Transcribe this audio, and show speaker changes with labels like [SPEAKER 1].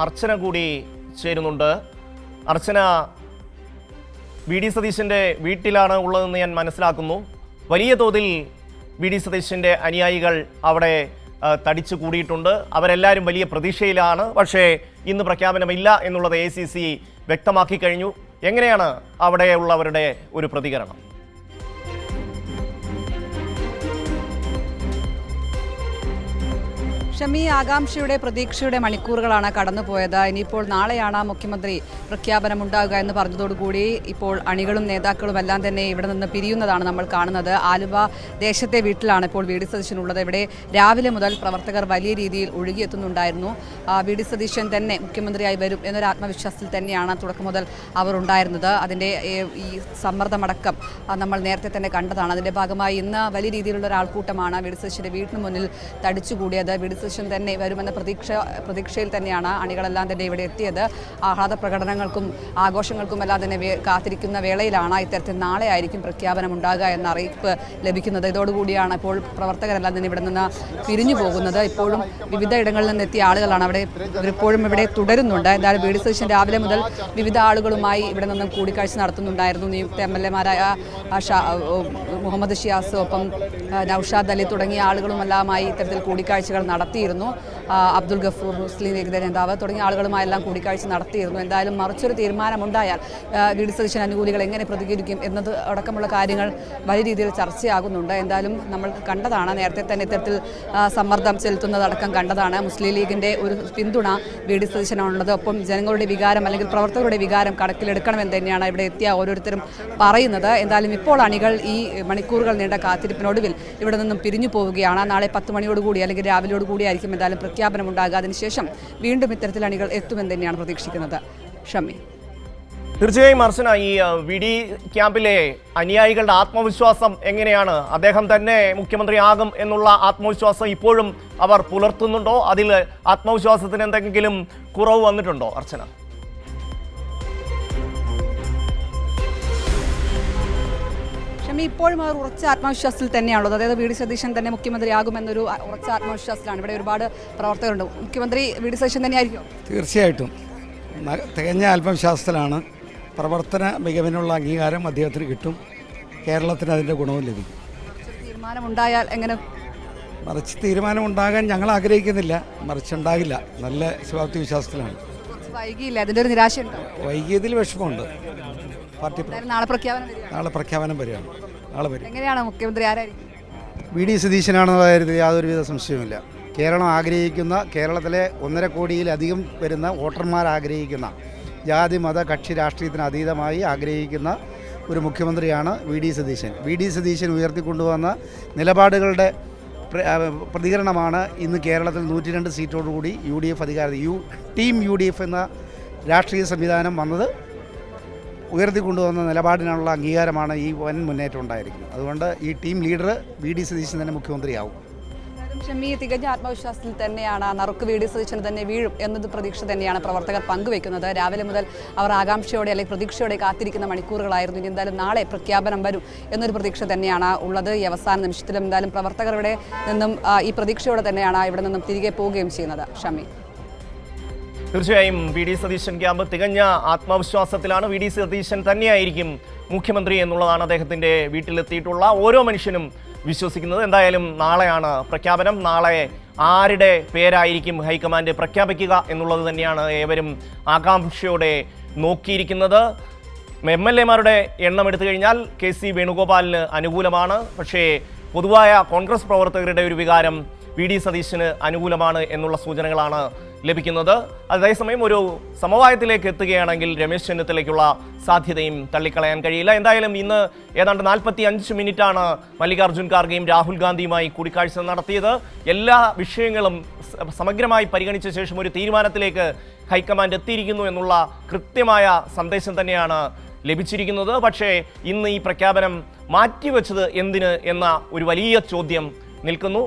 [SPEAKER 1] അർച്ചന കൂടി ചേരുന്നുണ്ട്. അർച്ചന, വി.ഡി. സതീശൻ്റെ വീട്ടിലാണ് ഉള്ളതെന്ന് ഞാൻ മനസ്സിലാക്കുന്നു. വലിയ തോതിൽ വി.ഡി. സതീശൻ്റെ അനുയായികൾ അവിടെ തടിച്ചു കൂടിയിട്ടുണ്ട്. അവരെല്ലാവരും വലിയ പ്രതീക്ഷയിലാണ്. പക്ഷേ ഇന്ന് പ്രഖ്യാപനമില്ല എന്നുള്ളത് ACC വ്യക്തമാക്കി കഴിഞ്ഞു. എങ്ങനെയാണ് അവിടെയുള്ളവരുടെ ഒരു പ്രതികരണം?
[SPEAKER 2] ഷമി, ആകാംക്ഷയുടെ പ്രതീക്ഷയുടെ മണിക്കൂറുകളാണ് കടന്നുപോയത്. ഇനിയിപ്പോൾ നാളെയാണ് മുഖ്യമന്ത്രി പ്രഖ്യാപനമുണ്ടാകുക എന്ന് പറഞ്ഞതോടുകൂടി ഇപ്പോൾ അണികളും നേതാക്കളും എല്ലാം തന്നെ ഇവിടെ നിന്ന് പിരിയുന്നതാണ് നമ്മൾ കാണുന്നത്. ആലുവ ദേശത്തെ വീട്ടിലാണ് ഇപ്പോൾ വി.ഡി. സതീശൻ ഉള്ളത്. ഇവിടെ രാവിലെ മുതൽ പ്രവർത്തകർ വലിയ രീതിയിൽ ഒഴുകിയെത്തുന്നുണ്ടായിരുന്നു. വി.ഡി. സതീശൻ തന്നെ മുഖ്യമന്ത്രിയായി വരും എന്നൊരു ആത്മവിശ്വാസത്തിൽ തന്നെയാണ് തുടക്കം മുതൽ അവർ ഉണ്ടായിരുന്നത്. അതിൻ്റെ ഈ സമ്മർദ്ദമടക്കം നമ്മൾ നേരത്തെ തന്നെ കണ്ടതാണ്. അതിൻ്റെ ഭാഗമായി ഇന്ന് വലിയ രീതിയിലുള്ള ഒരു ആൾക്കൂട്ടമാണ് വി.ഡി. സതീശൻ്റെ വീട്ടിന് മുന്നിൽ തടിച്ചുകൂടിയത്. വി.ഡി. സതീശൻ തന്നെ വരുമെന്ന പ്രതീക്ഷയിൽ തന്നെയാണ് അണികളെല്ലാം തന്നെ ഇവിടെ എത്തിയത്. ആഹ്ലാദ പ്രകടനങ്ങൾക്കും ആഘോഷങ്ങൾക്കും എല്ലാം തന്നെ കാത്തിരിക്കുന്ന വേളയിലാണ് ഇത്തരത്തിൽ നാളെ ആയിരിക്കും പ്രഖ്യാപനം ഉണ്ടാകുക എന്ന അറിയിപ്പ് ലഭിക്കുന്നത്. ഇതോടുകൂടിയാണ് ഇപ്പോൾ പ്രവർത്തകരെല്ലാം തന്നെ ഇവിടെ നിന്ന് പിരിഞ്ഞു പോകുന്നത്. ഇപ്പോഴും വിവിധ ഇടങ്ങളിൽ നിന്ന് എത്തിയ ആളുകളാണ് ഇവരിപ്പോഴും ഇവിടെ തുടരുന്നുണ്ട്. എന്തായാലും വി.ഡി. സതീശൻ രാവിലെ മുതൽ വിവിധ ആളുകളുമായി ഇവിടെ നിന്നും കൂടിക്കാഴ്ച നടത്തുന്നുണ്ടായിരുന്നു. നിയുക്ത MLA-മാരായ മുഹമ്മദ് ഷിയാസ്, ഒപ്പം നൌഷാദ് അലി തുടങ്ങിയ ആളുകളുമെല്ലാമായി ഇത്തരത്തിൽ കൂടിക്കാഴ്ചകൾ നടത്തിയിരുന്നു. അബ്ദുൾ ഗഫൂർ, മുസ്ലിം ലീഗ് നേതാവ് തുടങ്ങിയ ആളുകളുമായെല്ലാം കൂടിക്കാഴ്ച നടത്തിയിരുന്നു. എന്തായാലും മറിച്ചൊരു തീരുമാനമുണ്ടായാൽ വി.ഡി. സതീശൻ അനുകൂലികൾ എങ്ങനെ പ്രതികരിക്കും എന്നത് അടക്കമുള്ള കാര്യങ്ങൾ വലിയ രീതിയിൽ ചർച്ചയാകുന്നുണ്ട്. എന്തായാലും നമ്മൾ കണ്ടതാണ്, നേരത്തെ തന്നെ ഇത്തരത്തിൽ സമ്മർദ്ദം ചെലുത്തുന്നതടക്കം കണ്ടതാണ്. മുസ്ലിം ലീഗിൻ്റെ ഒരു പിന്തുണ വി.ഡി. സതീശനാണുള്ളത്. ഒപ്പം ജനങ്ങളുടെ വികാരം അല്ലെങ്കിൽ പ്രവർത്തകരുടെ വികാരം കണക്കിലെടുക്കണമെന്ന് തന്നെയാണ് ഇവിടെ എത്തിയ ഓരോരുത്തരും പറയുന്നത്. എന്തായാലും ഇപ്പോൾ അണികൾ ഈ മണിക്കൂറുകൾ നീണ്ട കാത്തിരിപ്പിനൊടുവിൽ ഇവിടെ നിന്നും പിരിഞ്ഞു പോവുകയാണ്. നാളെ 10 മണിയോടുകൂടി അല്ലെങ്കിൽ രാവിലെയോടുകൂടി ആയിരിക്കും എന്തായാലും പ്രഖ്യാപനമുണ്ടാകുക. അതിനുശേഷം വീണ്ടും ഇത്തരത്തിൽ അണികൾ എത്തുമെന്ന് തന്നെയാണ് പ്രതീക്ഷിക്കുന്നത്. ഷമി,
[SPEAKER 1] തീർച്ചയായും അർച്ചന, ഈ വി.ഡി. ക്യാമ്പിലെ അനുയായികളുടെ ആത്മവിശ്വാസം എങ്ങനെയാണ്? അദ്ദേഹം തന്നെ മുഖ്യമന്ത്രിയാകും എന്നുള്ള ആത്മവിശ്വാസം ഇപ്പോഴും അവർ പുലർത്തുന്നുണ്ടോ? അതിൽ ആത്മവിശ്വാസത്തിന് എന്തെങ്കിലും കുറവ് വന്നിട്ടുണ്ടോ അർച്ചന?
[SPEAKER 2] ഇപ്പോഴും അവർ ഉറച്ച ആത്മവിശ്വാസത്തിൽ തന്നെയാണുള്ളത്. അതായത് വി.ഡി. സതീശൻ തന്നെ മുഖ്യമന്ത്രിയാകുമെന്നൊരു ഉറച്ച ആത്മവിശ്വാസത്തിലാണ്. ഇവിടെ ഒരുപാട് പ്രവർത്തകരുണ്ട്. മുഖ്യമന്ത്രി വി.ഡി. സതീശൻ തന്നെയായിരിക്കും?
[SPEAKER 3] തീർച്ചയായിട്ടും തികഞ്ഞ ആത്മവിശ്വാസത്തിലാണ്. പ്രവർത്തന മികവിനുള്ള അംഗീകാരം അദ്ദേഹത്തിന് കിട്ടും. കേരളത്തിന് അതിൻ്റെ ഗുണവും ലഭിക്കും.
[SPEAKER 2] തീരുമാനമുണ്ടായാൽ എങ്ങനെ?
[SPEAKER 3] മറിച്ച് തീരുമാനമുണ്ടാകാൻ ഞങ്ങൾ ആഗ്രഹിക്കുന്നില്ല, മറിച്ചുണ്ടാകില്ല. നല്ല ശുഭാപ്തി വിശ്വാസത്തിലാണ്.
[SPEAKER 2] വൈകിയില്ല, അതിൻ്റെ ഒരു നിരാശയുണ്ടോ?
[SPEAKER 3] വൈകിയതിൽ വിഷമമുണ്ട്. പാർട്ടി നാളെ പ്രഖ്യാപനം വരികയാണ്. നാളെ വരും.
[SPEAKER 2] എങ്ങനെയാണ് മുഖ്യമന്ത്രി ആരായിരിക്കും?
[SPEAKER 4] വി.ഡി. സതീശനാണെന്ന കാര്യത്തിൽ യാതൊരുവിധ സംശയവുമില്ല. കേരളം ആഗ്രഹിക്കുന്ന, കേരളത്തിലെ 1.5 കോടിയിലധികം വരുന്ന വോട്ടർമാർ ആഗ്രഹിക്കുന്ന, ജാതി മത കക്ഷി രാഷ്ട്രീയത്തിന് അതീതമായി ആഗ്രഹിക്കുന്ന ഒരു മുഖ്യമന്ത്രിയാണ് വി.ഡി. സതീശൻ. വി.ഡി. സതീശൻ ഉയർത്തിക്കൊണ്ടുവന്ന നിലപാടുകളുടെ പ്രതികരണമാണ് ഇന്ന് കേരളത്തിൽ 102 സീറ്റോടുകൂടി UDF അധികാരത്തിൽ ടീം UDF എന്ന രാഷ്ട്രീയ സംവിധാനം വന്നത്. ഉയർത്തിക്കൊണ്ടുവന്ന നിലപാടിനുള്ള അംഗീകാരമാണ് ഈ വൻ മുന്നേറ്റം ഉണ്ടായിരിക്കുന്നത്. അതുകൊണ്ട് ഈ ടീം ലീഡർ വി.ഡി. സതീശൻ തന്നെ മുഖ്യമന്ത്രിയാവും.
[SPEAKER 2] ഷമി, തികഞ്ഞ ആത്മവിശ്വാസത്തിൽ തന്നെയാണ്. നറുക്ക് വി.ഡി. സതീശന് തന്നെ വീഴും എന്നത് പ്രതീക്ഷ തന്നെയാണ് പ്രവർത്തകർ പങ്കുവെക്കുന്നത്. രാവിലെ മുതൽ അവർ ആകാംക്ഷയോടെ അല്ലെങ്കിൽ പ്രതീക്ഷയോടെ കാത്തിരിക്കുന്ന മണിക്കൂറുകളായിരുന്നു. ഇനി എന്തായാലും നാളെ പ്രഖ്യാപനം വരും എന്നൊരു പ്രതീക്ഷ തന്നെയാണ് ഉള്ളത്. ഈ അവസാന നിമിഷത്തിലും എന്തായാലും പ്രവർത്തകർ ഇവിടെ നിന്നും ഈ പ്രതീക്ഷയോടെ തന്നെയാണ് ഇവിടെ നിന്നും തിരികെ പോവുകയും ചെയ്യുന്നത്. ഷമി,
[SPEAKER 1] തീർച്ചയായും വി.ഡി. സതീശൻ ക്യാമ്പ് തികഞ്ഞ ആത്മവിശ്വാസത്തിലാണ്. വി.ഡി. സതീശൻ തന്നെയായിരിക്കും മുഖ്യമന്ത്രി എന്നുള്ളതാണ് അദ്ദേഹത്തിൻ്റെ വീട്ടിലെത്തിയിട്ടുള്ള ഓരോ മനുഷ്യനും വിശ്വസിക്കുന്നത്. എന്തായാലും നാളെയാണ് പ്രഖ്യാപനം. നാളെ ആരുടെ പേരായിരിക്കും ഹൈക്കമാൻഡ് പ്രഖ്യാപിക്കുക എന്നുള്ളത് തന്നെയാണ് ഏവരും ആകാംക്ഷയോടെ നോക്കിയിരിക്കുന്നത്. MLA-മാരുടെ എണ്ണം എടുത്തു കഴിഞ്ഞാൽ KC വേണുഗോപാലിന് അനുകൂലമാണ്. പക്ഷേ പൊതുവായ കോൺഗ്രസ് പ്രവർത്തകരുടെ ഒരു വികാരം വി.ഡി. സതീശന് അനുകൂലമാണ് എന്നുള്ള സൂചനകളാണ് ലഭിക്കുന്നത്. അതേസമയം ഒരു സമവായത്തിലേക്ക് എത്തുകയാണെങ്കിൽ രമേശ് ചെന്നിത്തലയ്ക്കുള്ള സാധ്യതയും തള്ളിക്കളയാൻ കഴിയില്ല. എന്തായാലും ഇന്ന് ഏതാണ്ട് 45 മിനിറ്റാണ് മല്ലികാർജ്ജുൻ ഖാർഗെയും രാഹുൽ ഗാന്ധിയുമായി കൂടിക്കാഴ്ച നടത്തിയത്. എല്ലാ വിഷയങ്ങളും സമഗ്രമായി പരിഗണിച്ച ശേഷം ഒരു തീരുമാനത്തിലേക്ക് ഹൈക്കമാൻഡ് എത്തിയിരിക്കുന്നു എന്നുള്ള കൃത്യമായ സന്ദേശം തന്നെയാണ് ലഭിച്ചിരിക്കുന്നത്. പക്ഷേ ഇന്ന് ഈ പ്രഖ്യാപനം മാറ്റിവെച്ചത് എന്തിന് എന്ന ഒരു വലിയ ചോദ്യം നിൽക്കുന്നു.